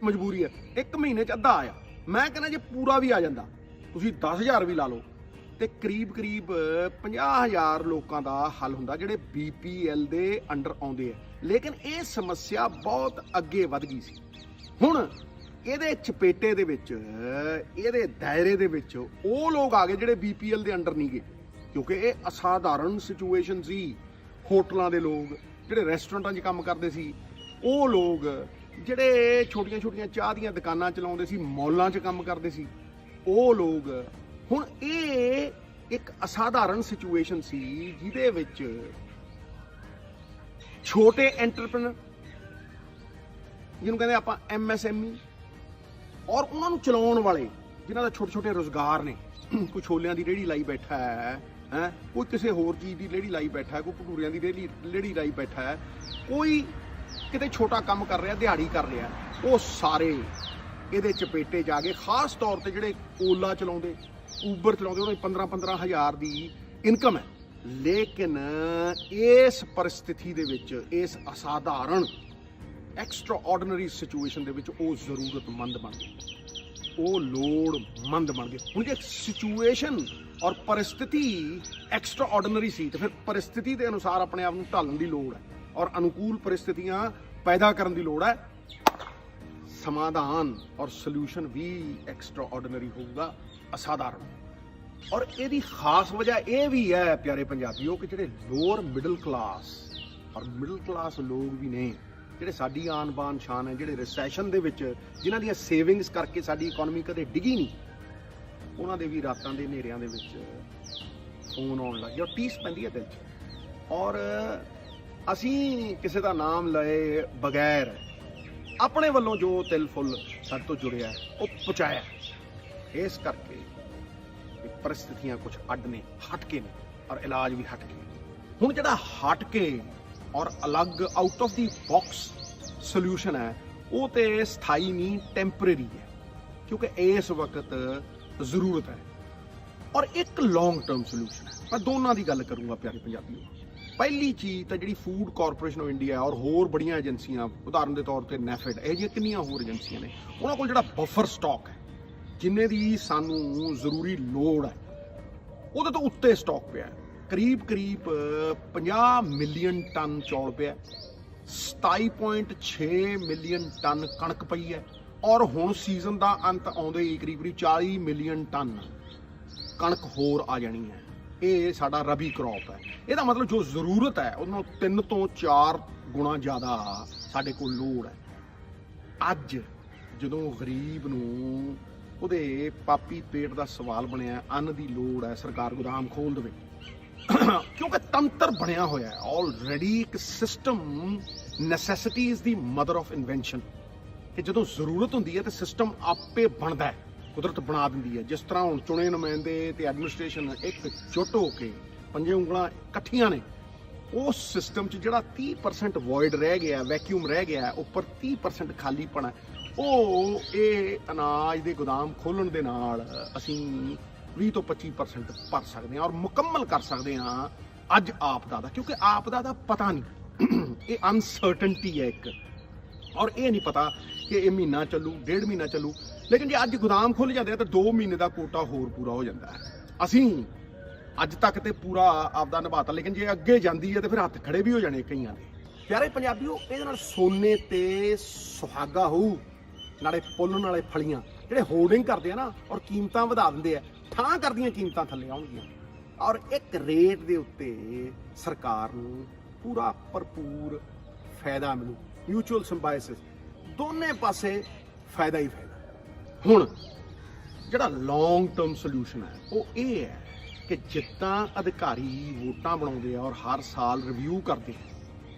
Speaker 2: ਮਜਬੂਰੀ ਹੈ। 1 ਮਹੀਨੇ 'ਚ ਅੱਧਾ ਆਇਆ। ਮੈਂ ਕਹਿੰਦਾ ਜੇ ਪੂਰਾ ਵੀ ਆ ਜਾਂਦਾ, ਤੁਸੀਂ 10,000 ਵੀ ਲਾ ਲਓ, ਤੇ ਕਰੀਬ 50,000 ਲੋਕਾਂ ਦਾ ਹੱਲ ਹੁੰਦਾ ਜਿਹੜੇ BPL ਦੇ ਅੰਡਰ ਆਉਂਦੇ ਆ। ਲੇਕਿਨ ਇਹ ਸਮੱਸਿਆ ਬਹੁਤ ਅੱਗੇ ਵੱਧ ਗਈ ਸੀ। ਹੁਣ ਇਹਦੇ ਚਪੇਟੇ ਦੇ ਵਿੱਚ, ਇਹਦੇ ਦਾਇਰੇ ਦੇ ਵਿੱਚ ਉਹ ਲੋਕ ਆ ਗਏ ਜਿਹੜੇ BPL ਦੇ ਅੰਡਰ ਨਹੀਂ ਗਏ, ਕਿਉਂਕਿ ਇਹ ਅਸਾਧਾਰਨ ਸਿਚੁਏਸ਼ਨ ਸੀ। ਹੋਟਲਾਂ ਦੇ ਲੋਕ, ਜਿਹੜੇ ਰੈਸਟੋਰੈਂਟਾਂ 'ਚ ਕੰਮ ਕਰਦੇ ਸੀ, ਉਹ ਲੋਕ ਜਿਹੜੇ ਛੋਟੀਆਂ ਚਾਹ ਦੀਆਂ ਦੁਕਾਨਾਂ ਚਲਾਉਂਦੇ ਸੀ, ਮੌਲਾਂ 'ਚ ਕੰਮ ਕਰਦੇ ਸੀ, ਉਹ ਲੋਕ। ਹੁਣ ਇਹ ਇੱਕ ਅਸਾਧਾਰਨ ਸਿਚੁਏਸ਼ਨ ਸੀ ਜਿਹਦੇ ਵਿੱਚ ਛੋਟੇ ਐਂਟਰਪ੍ਰੀਨਰ, ਜਿਹਨੂੰ ਕਹਿੰਦੇ ਆਪਾਂ MSME, ਔਰ ਉਹਨਾਂ ਨੂੰ ਚਲਾਉਣ ਵਾਲੇ ਜਿਨ੍ਹਾਂ ਦਾ ਛੋਟੇ ਰੁਜ਼ਗਾਰ ਨੇ। ਕੋਈ ਛੋਲਿਆਂ ਦੀ ਰੇਹੜੀ ਲਾਈ ਬੈਠਾ ਹੈ, ਕੋਈ ਕਿਸੇ ਹੋਰ ਚੀਜ਼ ਦੀ ਰੇਹੜੀ ਲਾਈ ਬੈਠਾ ਹੈ, ਕੋਈ ਭਟੂਰਿਆਂ ਦੀ ਰੇਹੜੀ ਲਾਈ ਬੈਠਾ ਹੈ, ਕੋਈ ਕਿਤੇ ਛੋਟਾ ਕੰਮ ਕਰ ਰਿਹਾ, ਦਿਹਾੜੀ ਕਰ ਰਿਹਾ, ਉਹ ਸਾਰੇ ਇਹਦੇ ਚਪੇਟੇ ਜਾ ਕੇ। ਖਾਸ ਤੌਰ ਤੇ ਜਿਹੜੇ ਓਲਾ ਚਲਾਉਂਦੇ, ਊਬਰ ਚਲਾਉਂਦੇ, ਉਹਨਾਂ ਦੀ 15,000 ਦੀ ਇਨਕਮ ਹੈ। ਲੇਕਿਨ ਇਸ ਪਰਿਸਥਿਤੀ ਦੇ ਵਿੱਚ, ਇਸ ਅਸਾਧਾਰਨ ਐਕਸਟਰਾ ਆਰਡੀਨਰੀ ਸਿਚੁਏਸ਼ਨ ਦੇ ਵਿੱਚ ਉਹ ਜ਼ਰੂਰਤਮੰਦ ਬਣ ਗਏ, ਉਹ ਲੋੜਮੰਦ ਬਣ ਗਏ। ਹੁਣ ਜੇ ਸਿਚੁਏਸ਼ਨ ਔਰ ਪਰਿਸਥਿਤੀ ਐਕਸਟਰਾ ਆਰਡੀਨਰੀ ਸੀ, ਤੇ ਫਿਰ ਪਰਿਸਥਿਤੀ ਦੇ ਅਨੁਸਾਰ ਆਪਣੇ ਆਪ ਨੂੰ ਢਾਲਣ ਦੀ ਲੋੜ ਹੈ, ਔਰ ਅਨੁਕੂਲ ਪਰਿਸਥਿਤੀਆਂ ਪੈਦਾ ਕਰਨ ਦੀ ਲੋੜ ਹੈ। ਸਮਾਧਾਨ ਔਰ ਸੋਲੂਸ਼ਨ ਵੀ ਐਕਸਟਰਾ ਆਰਡੀਨਰੀ ਹੋਊਗਾ, ਅਸਾਧਾਰਨ। ਔਰ ਇਹਦੀ ਖਾਸ ਵਜ੍ਹਾ ਇਹ ਵੀ ਹੈ ਪਿਆਰੇ ਪੰਜਾਬੀਓ, ਕਿ ਜਿਹੜੇ ਲੋਅਰ ਮਿਡਲ ਕਲਾਸ ਔਰ ਮਿਡਲ ਕਲਾਸ ਲੋਕ ਵੀ ਨੇ, ਜਿਹੜੇ ਸਾਡੀ ਆਨ ਬਾਨ ਸ਼ਾਨ ਹੈ, ਜਿਹੜੇ ਰਿਸੈਸ਼ਨ ਦੇ ਵਿੱਚ, ਜਿਨ੍ਹਾਂ ਦੀਆਂ ਸੇਵਿੰਗਸ ਕਰਕੇ ਸਾਡੀ ਇਕਨੋਮੀ ਕਦੇ ਡਿੱਗੀ ਨਹੀਂ, ਉਹਨਾਂ ਦੇ ਵੀ ਰਾਤਾਂ ਦੇ ਹਨੇਰਿਆਂ ਦੇ ਵਿੱਚ ਫੋਨ ਆਉਣ ਲੱਗ ਗਿਆ, ਔਰ ਟੀਸ ਪੈਂਦੀ ਹੈ ਦਿਲ 'ਚ। ਔਰ ਅਸੀਂ ਕਿਸੇ ਦਾ ਨਾਮ ਲਏ ਬਗੈਰ ਆਪਣੇ ਵੱਲੋਂ ਜੋ ਤਿਲ ਫੁੱਲ ਸਾਡੇ ਤੋਂ ਜੁੜਿਆ ਉਹ ਪਹੁੰਚਾਇਆ। ਇਸ ਕਰਕੇ ਪਰਿਸਥਿਤੀਆਂ ਕੁਝ ਅੱਡ ਨੇ, ਹਟ ਕੇ ਨੇ, ਔਰ ਇਲਾਜ ਵੀ ਹਟ ਕੇ। ਹੁਣ ਜਿਹੜਾ ਹਟ ਕੇ ਔਰ ਅਲੱਗ out of the box solution ਹੈ, ਉਹ ਤੇ ਸਥਾਈ ਨਹੀਂ, ਟੈਂਪਰੇਰੀ ਹੈ, ਕਿਉਂਕਿ ਇਸ ਵਕਤ ਜ਼ਰੂਰਤ ਹੈ। ਔਰ ਇੱਕ ਲੌਂਗ ਟਰਮ ਸੋਲੂਸ਼ਨ ਹੈ। ਮੈਂ ਦੋਨਾਂ ਦੀ ਗੱਲ ਕਰੂੰਗਾ ਪਿਆਰੇ ਪੰਜਾਬੀਓ। ਪਹਿਲੀ ਚੀਜ਼ ਤਾਂ ਜਿਹੜੀ ਫੂਡ ਕਾਰਪੋਰੇਸ਼ਨ ਆਫ ਇੰਡੀਆ ਔਰ ਹੋਰ ਬੜੀਆਂ ਏਜੰਸੀਆਂ, ਉਦਾਹਰਨ ਦੇ ਤੌਰ ਤੇ ਨੈਫੈਡ, ਇਹ ਜਿਹੀਆਂ ਕਿੰਨੀਆਂ ਹੋਰ ਏਜੰਸੀਆਂ ਨੇ, ਉਹਨਾਂ ਕੋਲ ਜਿਹੜਾ ਬਫਰ ਸਟਾਕ ਹੈ, ਜਿੰਨੇ ਦੀ ਸਾਨੂੰ ਜ਼ਰੂਰੀ ਲੋੜ ਹੈ, ਉਹਦੇ ਤੋਂ ਉੱਤੇ ਸਟਾਕ ਪਿਆ। ਕਰੀਬ 50 ਮਿਲੀਅਨ ਟਨ ਚੌਲ ਪਿਆ, 27.6 ਮਿਲੀਅਨ ਟਨ ਕਣਕ ਪਈ ਹੈ, ਔਰ ਹੁਣ ਸੀਜ਼ਨ ਦਾ ਅੰਤ ਆਉਂਦੇ ਹੀ ਕਰੀਬ 40 ਮਿਲੀਅਨ ਟਨ ਕਣਕ ਹੋਰ ਆ ਜਾਣੀ ਹੈ। ਇਹ ਸਾਡਾ ਰਬੀ ਕ੍ਰੌਪ ਹੈ। ਇਹਦਾ ਮਤਲਬ ਜੋ ਜ਼ਰੂਰਤ ਹੈ ਉਹਨੂੰ 3 ਤੋਂ 4 ਗੁਣਾ ਜ਼ਿਆਦਾ ਸਾਡੇ ਕੋਲ ਲੋੜ ਹੈ। ਅੱਜ ਜਦੋਂ ਗਰੀਬ ਨੂੰ ਉਹਦੇ ਪਾਪੀ ਪੇਟ ਦਾ ਸਵਾਲ ਬਣਿਆ, ਅੰਨ ਦੀ ਲੋੜ ਹੈ, ਸਰਕਾਰ ਗੋਦਾਮ ਖੋਲ ਦੇਵੇ, ਕਿਉਂਕਿ ਤੰਤਰ ਬਣਿਆ ਹੋਇਆ ਹੈ ਆਲਰੇਡੀ। ਇੱਕ system, necessity is the mother of invention, ਕਿ ਜਦੋਂ ਜ਼ਰੂਰਤ ਹੁੰਦੀ ਹੈ ਤੇ ਸਿਸਟਮ ਆਪੇ ਬਣਦਾ ਹੈ, ਕੁਦਰਤ ਬਣਾ ਦਿੰਦੀ ਹੈ। ਜਿਸ ਤਰ੍ਹਾਂ ਹੁਣ ਚੁਣੇ ਨੁਮਾਇੰਦੇ ਤੇ ਐਡਮਿਨਿਸਟ੍ਰੇਸ਼ਨ ਇੱਕ ਜੁੱਟ ਹੋ ਕੇ ਪੰਜੇ ਉਂਗਲਾਂ ਇਕੱਠੀਆਂ ਨੇ, ਉਸ ਸਿਸਟਮ 'ਚ ਜਿਹੜਾ 30% ਵੋਇਡ ਰਹਿ ਗਿਆ, ਵੈਕਿਊਮ ਰਹਿ ਗਿਆ, ਉੱਪਰ 30% ਖਾਲੀਪਣ ਹੈ, ਉਹ ਇਹ ਅਨਾਜ ਦੇ ਗੋਦਾਮ ਖੋਲ੍ਹਣ ਦੇ ਨਾਲ ਅਸੀਂ 20 ਤੋਂ 25% ਭਰ ਸਕਦੇ ਹਾਂ, ਔਰ ਮੁਕੰਮਲ ਕਰ ਸਕਦੇ ਹਾਂ ਅੱਜ ਆਪਦਾ ਦਾ। ਕਿਉਂਕਿ ਆਪਦਾ ਦਾ ਪਤਾ ਨਹੀਂ, ਇਹ ਅਨਸਰਟਨਟੀ ਹੈ ਇੱਕ, ਔਰ ਇਹ ਨਹੀਂ ਪਤਾ ਕਿ ਇਹ ਮਹੀਨਾ ਚੱਲੂ, 1.5 ਮਹੀਨਾ ਚੱਲੂ। ਲੇਕਿਨ ਜੇ ਅੱਜ ਗੋਦਾਮ ਖੁੱਲ ਜਾਂਦੇ ਆ ਤਾਂ 2 ਮਹੀਨੇ ਦਾ ਕੋਟਾ ਹੋਰ ਪੂਰਾ ਹੋ ਜਾਂਦਾ ਹੈ। ਅਸੀਂ ਅੱਜ ਤੱਕ ਤੇ ਪੂਰਾ ਆਪਦਾ ਨਿਭਾਤਾ, ਲੇਕਿਨ ਜੇ ਅੱਗੇ ਜਾਂਦੀ ਹੈ ਤੇ ਫਿਰ ਹੱਥ ਖੜੇ ਵੀ ਹੋ ਜਾਣੇ ਕਈਆਂ ਦੇ। ਪਿਆਰੇ ਪੰਜਾਬੀਓ, ਇਹਦੇ ਨਾਲ ਸੋਨੇ ਤੇ ਸੁਹਾਗਾ ਹੋਊ, ਨਾਲੇ ਪੁੱਲ ਨਾਲੇ ਫਲੀਆਂ। ਜਿਹੜੇ ਹੋਰਡਿੰਗ ਕਰਦੇ ਆ ਨਾ ਔਰ ਕੀਮਤਾਂ ਵਧਾ ਦਿੰਦੇ ਆ, ਠਾਂ ਕਰਦੀਆਂ ਕੀਮਤਾਂ ਥੱਲੇ ਆਉਣਗੀਆਂ, ਔਰ ਇੱਕ ਰੇਟ ਦੇ ਉੱਤੇ ਸਰਕਾਰ ਨੂੰ ਪੂਰਾ ਭਰਪੂਰ ਫਾਇਦਾ ਮਿਲੂ। ਮਿਊਚੁਅਲ ਸਿੰਬਾਇਸਿਸ, ਦੋਨੇ ਪਾਸੇ ਫਾਇਦਾ ਹੀ ਫਾਇਦਾ। ਹੁਣ ਜਿਹੜਾ ਲੌਂਗ ਟਰਮ ਸੋਲੂਸ਼ਨ ਹੈ ਉਹ ਇਹ ਹੈ ਕਿ ਜਿੱਦਾਂ ਅਧਿਕਾਰੀ ਵੋਟਾਂ ਬਣਾਉਂਦੇ ਆ ਔਰ ਹਰ ਸਾਲ ਰਿਵਿਊ ਕਰਦੇ ਆ,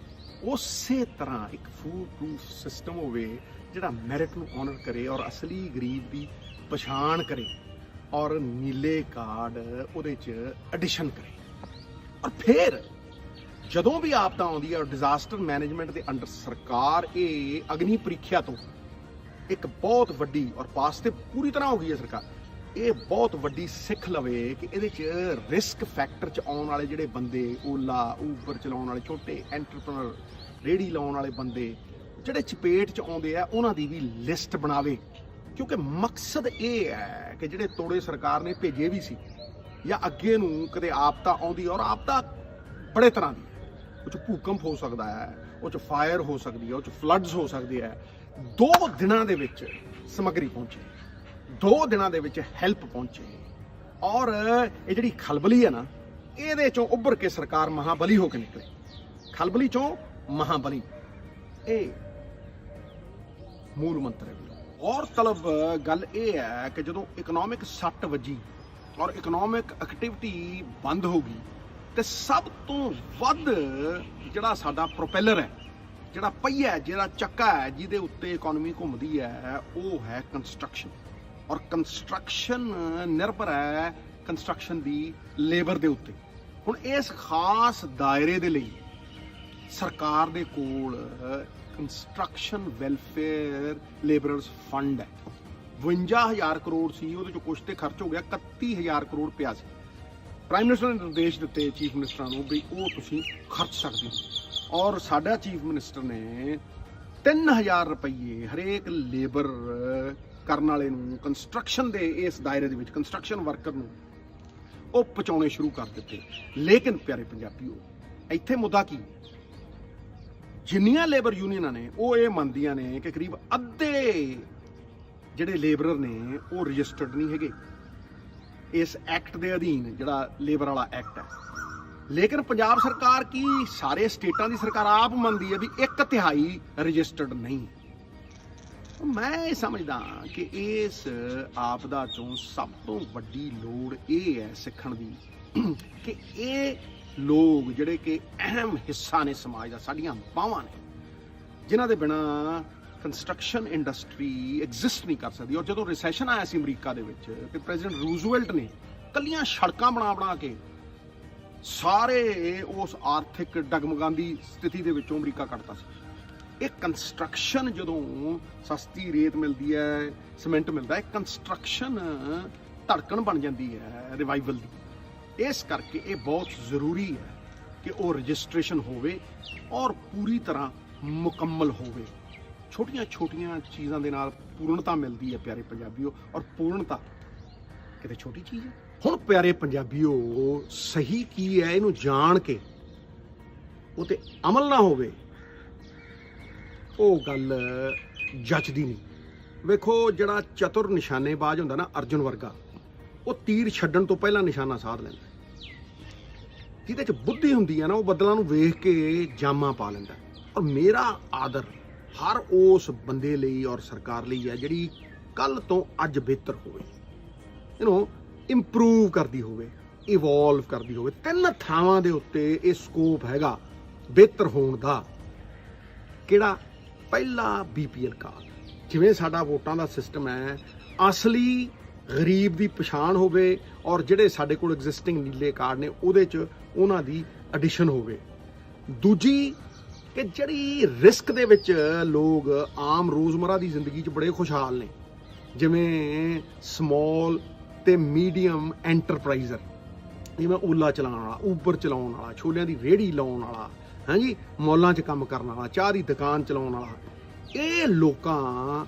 Speaker 2: ਉਸੇ ਤਰ੍ਹਾਂ ਇੱਕ ਫੂਲ ਪ੍ਰੂਫ ਸਿਸਟਮ ਹੋਵੇ ਜਿਹੜਾ ਮੈਰਿਟ ਨੂੰ ਆਨਰ ਕਰੇ ਔਰ ਅਸਲੀ ਗਰੀਬ ਦੀ ਪਛਾਣ ਕਰੇ ਔਰ ਨੀਲੇ ਕਾਰਡ ਉਹਦੇ 'ਚ ਐਡੀਸ਼ਨ ਕਰੇ। ਔਰ ਫਿਰ ਜਦੋਂ ਵੀ ਆਪਦਾ ਆਉਂਦੀ ਹੈ ਡਿਜ਼ਾਸਟਰ ਮੈਨੇਜਮੈਂਟ ਦੇ ਅੰਡਰ ਸਰਕਾਰ ਇਹ ਅਗਨੀ ਪ੍ਰੀਖਿਆ ਤੋਂ ਇੱਕ ਬਹੁਤ ਵੱਡੀ ਔਰ ਪਾਸ ਤੇ ਪੂਰੀ ਤਰ੍ਹਾਂ ਹੋ ਗਈ ਹੈ ਸਰਕਾਰ, ਇਹ ਬਹੁਤ ਵੱਡੀ ਸਿੱਖ ਲਵੇ ਕਿ ਇਹਦੇ 'ਚ ਰਿਸਕ ਫੈਕਟਰ 'ਚ ਆਉਣ ਵਾਲੇ ਜਿਹੜੇ ਬੰਦੇ, ਓਲਾ ਊਬਰ ਚਲਾਉਣ ਵਾਲੇ ਛੋਟੇ ਐਂਟਰਪ੍ਰੈਨਰ, ਰੇਹੜੀ ਲਾਉਣ ਵਾਲੇ ਬੰਦੇ ਜਿਹੜੇ ਚਪੇਟ 'ਚ ਆਉਂਦੇ ਆ, ਉਹਨਾਂ ਦੀ ਵੀ ਲਿਸਟ ਬਣਾਵੇ। ਕਿਉਂਕਿ ਮਕਸਦ ਇਹ ਹੈ ਕਿ ਜਿਹੜੇ ਤੋੜੇ ਸਰਕਾਰ ਨੇ ਭੇਜੇ ਵੀ ਸੀ ਜਾਂ ਅੱਗੇ ਨੂੰ ਕਦੇ ਆਪਦਾ ਆਉਂਦੀ, ਔਰ ਆਪਦਾ ਬੜੇ ਤਰ੍ਹਾਂ ਦੀ, ਉਹ 'ਚ ਭੂਕੰਪ ਹੋ ਸਕਦਾ ਹੈ, ਉਹ 'ਚ ਫਾਇਰ ਹੋ ਸਕਦੀ ਹੈ, ਉਹ 'ਚ ਫਲੱਡਸ ਹੋ ਸਕਦੇ ਹੈ। 2 ਦਿਨਾਂ ਦੇ ਵਿੱਚ ਸਮੱਗਰੀ ਪਹੁੰਚੇ, 2 ਦਿਨਾਂ ਦੇ ਵਿੱਚ ਹੈਲਪ ਪਹੁੰਚੇ, ਔਰ ਇਹ ਜਿਹੜੀ ਖਲਬਲੀ ਹੈ ਨਾ, ਇਹਦੇ ਚੋਂ ਉੱਭਰ ਕੇ ਸਰਕਾਰ ਮਹਾਬਲੀ ਹੋ ਕੇ ਨਿਕਲੇ। ਖਲਬਲੀ ਚੋਂ ਮਹਾਬਲੀ, ਇਹ ਮੂਲ ਮੰਤਰ ਹੈ। ਔਰ ਤਲਬ ਗੱਲ ਇਹ ਹੈ ਕਿ ਜਦੋਂ ਇਕਨੋਮਿਕ ਸੱਟ ਵੱਜੀ ਔਰ ਇਕਨੋਮਿਕ ਐਕਟੀਵਿਟੀ ਬੰਦ ਹੋ ਗਈ, ਤੇ ਸਭ ਤੋਂ ਵੱਧ ਜਿਹੜਾ ਸਾਡਾ ਪ੍ਰੋਪੈਲਰ ਹੈ, ਜਿਹੜਾ ਪਹੀਆ, ਜਿਹੜਾ ਚੱਕਾ ਹੈ ਜਿਹਦੇ ਉੱਤੇ ਇਕਨੋਮੀ ਘੁੰਮਦੀ ਹੈ, ਉਹ ਹੈ ਕੰਸਟਰਕਸ਼ਨ। ਔਰ ਕੰਸਟਰਕਸ਼ਨ ਨਿਰਭਰ ਹੈ ਕੰਸਟਰਕਸ਼ਨ ਦੀ ਲੇਬਰ ਦੇ ਉੱਤੇ। ਹੁਣ ਇਸ ਖਾਸ ਦਾਇਰੇ ਦੇ ਲਈ ਸਰਕਾਰ ਦੇ ਕੋਲ ਕੰਸਟਰਕਸ਼ਨ ਵੈਲਫੇਅਰ ਲੇਬਰਰਸ ਫੰਡ ਹੈ। 52,000 ਕਰੋੜ ਸੀ, ਉਹਦੇ ਚੋਂ ਕੁਛ ਤੇ ਖਰਚ ਹੋ ਗਿਆ, 31,000 ਕਰੋੜ ਪਿਆ ਸੀ। ਪ੍ਰਾਈਮ ਮਿਨਿਸਟਰ ਨੇ ਨਿਰਦੇਸ਼ ਦਿੱਤੇ ਚੀਫ ਮਿਨਿਸਟਰਾਂ ਨੂੰ ਵੀ ਉਹ ਤੁਸੀਂ ਖਰਚ ਸਕਦੇ ਹੋ, ਔਰ ਸਾਡਾ ਚੀਫ ਮਿਨਿਸਟਰ ਨੇ 3,000 ਰੁਪਏ ਹਰੇਕ ਲੇਬਰ ਕਰਨ ਵਾਲੇ ਨੂੰ, ਕੰਸਟਰਕਸ਼ਨ ਦੇ ਇਸ ਦਾਇਰੇ ਦੇ ਵਿੱਚ ਕੰਸਟਰਕਸ਼ਨ ਵਰਕਰ ਨੂੰ ਉਹ ਪਹੁੰਚਾਉਣੇ ਸ਼ੁਰੂ ਕਰ ਦਿੱਤੇ। ਲੇਕਿਨ ਪਿਆਰੇ ਪੰਜਾਬੀਓ, ਇੱਥੇ ਮੁੱਦਾ ਕੀ, ਜਿੰਨੀਆਂ ਲੇਬਰ ਯੂਨੀਅਨਾਂ ਨੇ ਉਹ ਇਹ ਮੰਨਦੀਆਂ ਨੇ ਕਿ ਕਰੀਬ ਅੱਧੇ ਜਿਹੜੇ ਲੇਬਰਰ ਨੇ ਉਹ ਰਜਿਸਟਰਡ ਨਹੀਂ ਹੈਗੇ ਇਸ ਐਕਟ ਦੇ ਅਧੀਨ, ਜਿਹੜਾ ਲੇਬਰ ਵਾਲਾ ਐਕਟ ਹੈ। ਲੇਕਿਨ ਪੰਜਾਬ ਸਰਕਾਰ ਕੀ ਸਾਰੇ ਸਟੇਟਾਂ ਦੀ ਸਰਕਾਰ ਆਪ ਮੰਨਦੀ ਹੈ ਵੀ 1/3 ਰਜਿਸਟਰਡ ਨਹੀਂ। ਮੈਂ ਇਹ ਸਮਝਦਾ ਕਿ ਇਸ ਆਪਦਾ ਚੋਂ ਸਭ ਤੋਂ ਵੱਡੀ ਲੋੜ ਇਹ ਹੈ ਸਿੱਖਣ ਦੀ ਕਿ ਇਹ ਲੋਕ ਜਿਹੜੇ ਕਿ ਅਹਿਮ ਹਿੱਸਾ ਨੇ ਸਮਾਜ ਦਾ, ਸਾਡੀਆਂ ਬਾਹਾਂ ਨੇ, ਜਿਨ੍ਹਾਂ ਦੇ ਬਿਨਾਂ ਕੰਸਟਰਕਸ਼ਨ ਇੰਡਸਟਰੀ ਐਗਜ਼ਿਸਟ ਨਹੀਂ ਕਰ ਸਕਦੀ। ਔਰ ਜਦੋਂ ਰਿਸੈਸ਼ਨ ਆਇਆ ਸੀ ਅਮਰੀਕਾ ਦੇ ਵਿੱਚ, ਤੇ ਪ੍ਰੈਜ਼ੀਡੈਂਟ ਰੂਜ਼ਵੈਲਟ ਨੇ ਕੱਲੀਆਂ ਸੜਕਾਂ ਬਣਾ ਕੇ ਸਾਰੇ ਉਸ ਆਰਥਿਕ ਡਗਮਗਾਂਦੀ ਸਥਿਤੀ ਦੇ ਵਿੱਚੋਂ ਅਮਰੀਕਾ ਕੱਢਤਾ ਸੀ। ਇਹ ਕੰਸਟਰਕਸ਼ਨ, ਜਦੋਂ ਸਸਤੀ ਰੇਤ ਮਿਲਦੀ ਹੈ, ਸੀਮੈਂਟ ਮਿਲਦਾ ਹੈ, ਕੰਸਟਰਕਸ਼ਨ ਧੜਕਣ ਬਣ ਜਾਂਦੀ ਹੈ ਰਿਵਾਈਵਲ ਦੀ। ਇਸ ਕਰਕੇ ਇਹ ਬਹੁਤ ਜ਼ਰੂਰੀ ਹੈ ਕਿ ਉਹ ਰਜਿਸਟ੍ਰੇਸ਼ਨ ਹੋਵੇ ਔਰ ਪੂਰੀ ਤਰ੍ਹਾਂ ਮੁਕੰਮਲ ਹੋਵੇ। ਛੋਟੀਆਂ ਛੋਟੀਆਂ ਚੀਜ਼ਾਂ ਦੇ ਨਾਲ ਪੂਰਨਤਾ ਮਿਲਦੀ ਹੈ ਪਿਆਰੇ ਪੰਜਾਬੀਓ, ਔਰ ਪੂਰਨਤਾ ਕਿਤੇ ਛੋਟੀ ਚੀਜ਼ ਹੈ। ਹੁਣ ਪਿਆਰੇ ਪੰਜਾਬੀਓ, ਸਹੀ ਕੀ ਹੈ ਇਹਨੂੰ ਜਾਣ ਕੇ ਉਹ ਤੇ ਅਮਲ ਨਾ ਹੋਵੇ, ਉਹ ਗੱਲ ਜੱਚਦੀ ਨਹੀਂ। ਵੇਖੋ, ਜਿਹੜਾ ਚਤੁਰ ਨਿਸ਼ਾਨੇਬਾਜ਼ ਹੁੰਦਾ ਨਾ, ਅਰਜੁਨ ਵਰਗਾ, ਉਹ ਤੀਰ ਛੱਡਣ ਤੋਂ ਪਹਿਲਾਂ ਨਿਸ਼ਾਨਾ ਸਾਧ ਲੈਂਦਾ। ਜਿਹਦੇ 'ਚ ਬੁੱਧੀ ਹੁੰਦੀ ਹੈ ਨਾ, ਉਹ ਬੱਦਲਾਂ ਨੂੰ ਵੇਖ ਕੇ ਜਾਮਾਂ ਪਾ ਲੈਂਦਾ। ਔਰ ਮੇਰਾ ਆਦਰ ਹਰ ਉਸ ਬੰਦੇ ਲਈ ਔਰ ਸਰਕਾਰ ਲਈ ਹੈ ਜਿਹੜੀ ਕੱਲ ਤੋਂ ਅੱਜ ਬਿਹਤਰ ਹੋਵੇ, ਇਹਨੂੰ ਇੰਪਰੂਵ ਕਰਦੀ ਹੋਵੇ, ਇਵੋਲਵ ਕਰਦੀ ਹੋਵੇ। 3 ਥਾਵਾਂ ਦੇ ਉੱਤੇ ਇਹ ਸਕੋਪ ਹੈਗਾ ਬਿਹਤਰ ਹੋਣ ਦਾ। ਕਿਹੜਾ? ਪਹਿਲਾ, BPL ਕਾਰਡ। ਜਿਵੇਂ ਸਾਡਾ ਵੋਟਾਂ ਦਾ ਸਿਸਟਮ ਹੈ, ਅਸਲੀ ਗਰੀਬ ਦੀ ਪਛਾਣ ਹੋਵੇ, ਔਰ ਜਿਹੜੇ ਸਾਡੇ ਕੋਲ ਐਗਜ਼ਿਸਟਿੰਗ ਨੀਲੇ ਕਾਰਡ ਨੇ ਉਹਦੇ 'ਚ ਉਹਨਾਂ ਦੀ ਐਡੀਸ਼ਨ ਹੋਵੇ। ਦੂਜੀ, ਕਿ ਜਿਹੜੀ ਰਿਸਕ ਦੇ ਵਿੱਚ ਲੋਕ ਆਮ ਰੋਜ਼ਮਰਾ ਦੀ ਜ਼ਿੰਦਗੀ 'ਚ ਬੜੇ ਖੁਸ਼ਹਾਲ ਨੇ, ਜਿਵੇਂ ਸਮੌਲ ਤੇ ਮੀਡੀਅਮ ਐਂਟਰਪ੍ਰਾਈਜ਼ਰ, ਜਿਵੇਂ ਓਲਾ ਚਲਾਉਣ ਵਾਲਾ, ਊਬਰ ਚਲਾਉਣ ਵਾਲਾ, ਛੋਲਿਆਂ ਦੀ ਰੇਹੜੀ ਲਾਉਣ ਵਾਲਾ, ਹਾਂਜੀ, ਮੌਲਾਂ 'ਚ ਕੰਮ ਕਰਨ ਵਾਲਾ, ਚਾਹ ਦੀ ਦੁਕਾਨ ਚਲਾਉਣ ਵਾਲਾ, ਇਹ ਲੋਕਾਂ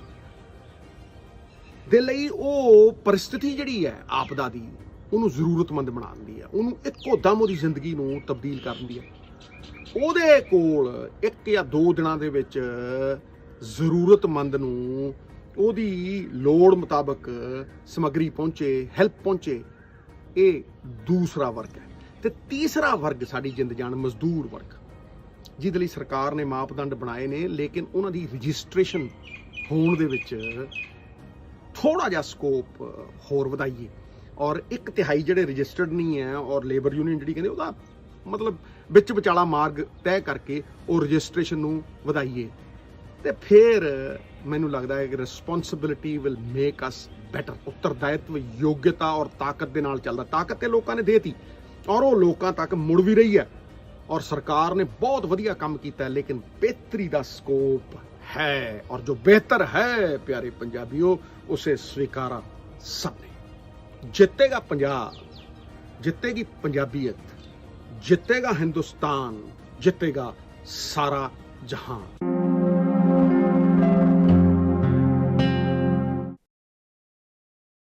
Speaker 2: ਦੇ ਲਈ ਉਹ ਪਰਿਸਥਿਤੀ ਜਿਹੜੀ ਹੈ ਆਪਦਾ ਦੀ, ਉਹਨੂੰ ਜ਼ਰੂਰਤਮੰਦ ਬਣਾ ਦਿੰਦੀ ਹੈ, ਉਹਨੂੰ ਇੱਕੋ ਦਮ ਉਹਦੀ ਜ਼ਿੰਦਗੀ ਨੂੰ ਤਬਦੀਲ ਕਰ ਦਿੰਦੀ ਹੈ। ਉਹਦੇ ਕੋਲ 1 ਜਾਂ 2 ਦਿਨਾਂ ਦੇ ਵਿੱਚ ਜ਼ਰੂਰਤਮੰਦ ਨੂੰ ਉਹਦੀ ਲੋੜ ਮੁਤਾਬਕ ਸਮੱਗਰੀ ਪਹੁੰਚੇ, ਹੈਲਪ ਪਹੁੰਚੇ। ਇਹ ਦੂਸਰਾ ਵਰਗ ਹੈ। ਤੇ ਤੀਸਰਾ ਵਰਗ ਸਾਡੀ ਜਿੰਦ ਜਾਨ ਮਜ਼ਦੂਰ ਵਰਗ, ਜਿਹਦੇ ਲਈ ਸਰਕਾਰ ਨੇ ਮਾਪਦੰਡ ਬਣਾਏ ਨੇ, ਲੇਕਿਨ ਉਹਨਾਂ ਦੀ ਰਜਿਸਟ੍ਰੇਸ਼ਨ ਹੋਣ ਦੇ ਵਿੱਚ ਥੋੜਾ ਜਿਹਾ ਸਕੋਪ ਹੋਰ ਵਧਾਈਏ ਔਰ 1/3 ਜਿਹੜੇ ਰਜਿਸਟਰਡ ਨਹੀਂ ਹੈ ਔਰ ਲੇਬਰ ਯੂਨੀਅਨ ਜਿਹੜੀ ਕਹਿੰਦੇ ਉਹਦਾ ਮਤਲਬ ਵਿੱਚ ਵਿਚਾਲਾ ਮਾਰਗ ਤੈਅ ਕਰਕੇ ਉਹ ਰਜਿਸਟ੍ਰੇਸ਼ਨ ਨੂੰ ਵਧਾਈਏ ਤੇ ਫਿਰ ਮੈਨੂੰ ਲੱਗਦਾ ਹੈ ਕਿ responsibility will make us better. ਉੱਤਰਦਾਇਤਵ ਯੋਗਤਾ ਔਰ ਤਾਕਤ ਦੇ ਨਾਲ ਚੱਲਦਾ। ਤਾਕਤ ਤੇ ਲੋਕਾਂ ਨੇ ਦੇਤੀ ਔਰ ਉਹ ਲੋਕਾਂ ਤੱਕ ਮੁੜ ਵੀ ਰਹੀ ਹੈ ਔਰ ਸਰਕਾਰ ਨੇ ਬਹੁਤ ਵਧੀਆ ਕੰਮ ਕੀਤਾ ਹੈ, ਲੇਕਿਨ ਬਿਹਤਰੀ ਦਾ ਸਕੋਪ ਹੈ ਔਰ ਜੋ ਬਿਹਤਰ ਹੈ ਪਿਆਰੇ ਪੰਜਾਬੀਓ ਉਸੇ ਸਵੀਕਾਰਾ ਸਭ ਨੇ। ਜਿੱਤੇਗਾ ਪੰਜਾਬ, ਜਿੱਤੇਗੀ ਪੰਜਾਬੀਅਤ, ਜਿੱਤੇਗਾ ਹਿੰਦੁਸਤਾਨ, ਜਿੱਤੇਗਾ ਸਾਰਾ ਜਹਾਨ।